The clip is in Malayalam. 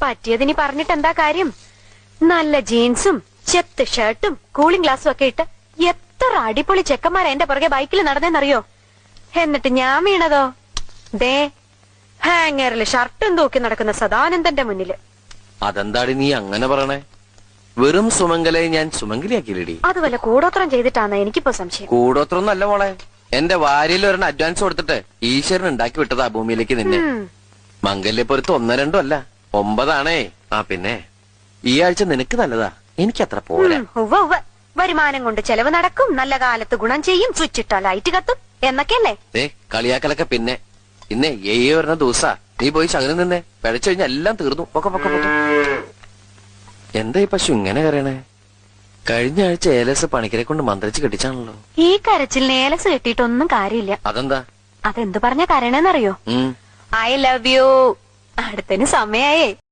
പറ്റിയതിനി പറഞ്ഞിട്ട് എന്താ കാര്യം? നല്ല ജീൻസും ചെത്ത് ഷർട്ടും കൂളിംഗ് ഗ്ലാസും ഒക്കെ ഇട്ട് എത്ര അടിപൊളി ചെക്കന്മാരാ എന്റെ പുറകെ ബൈക്കിൽ നടന്നേന്നറിയോ? എന്നിട്ട് ഞാൻ വീണതോ ദേ ഹാങ്ങറില് ഷർട്ടും തൂക്കി നടക്കുന്ന സദാനന്ദന്റെ മുന്നില്. അതെന്താടി നീ അങ്ങനെ പറയണേ? വെറും സുമംഗലെ ഞാൻ സുമംഗലിയാക്കിയില്ലടി. അത് വല്ല കൂടോത്രം ചെയ്തിട്ടാന്ന് എനിക്കിപ്പോ സംശയം. കൂടോത്രം നല്ല മോളെ, എന്റെ വാരിയിൽ ഒരെണ്ണം അഡ്വാൻസ് കൊടുത്തിട്ട് ഈശ്വരൻ ഉണ്ടാക്കി വിട്ടതാ ഭൂമിയിലേക്ക് നിന്നെ. മംഗല്യപ്പൊരുത്ത് 1 2 അല്ല 9 ആണേ. ആ പിന്നെ ഈ ആഴ്ച നിനക്ക് നല്ലതാ, എനിക്കത്ര പോരാ. വരുമാനം കൊണ്ട് ചെലവ് നടക്കും, നല്ല കാലത്ത് ഗുണം ചെയ്യും, സ്വിച്ച് ഇട്ടാ ലൈറ്റ് കത്തും എന്നൊക്കെയല്ലേ? കളിയാക്കലൊക്കെ പിന്നെ. ഇന്നെ വരുന്ന ദിവസാ നീ പോയി ശകലം നിന്നെ പിഴച്ചു കഴിഞ്ഞാൽ എല്ലാം തീർന്നു. പൊക്കെ പൊക്കെ പൊക്കെ. എന്താ ഈ പശു ഇങ്ങനെ കരയണേ? കഴിഞ്ഞ ആഴ്ച ഏലസ് പണിക്കരെ കൊണ്ട് മന്ത്രിച്ച് കെട്ടിച്ചാണല്ലോ. ഈ കരച്ചിൽ ഏലസ് കെട്ടിയിട്ടൊന്നും കാര്യമില്ല. അതെന്താ? അതെന്ത് പറഞ്ഞ കരയണെന്നറിയോ? I love you. അടുത്തതിന് സമയായേ.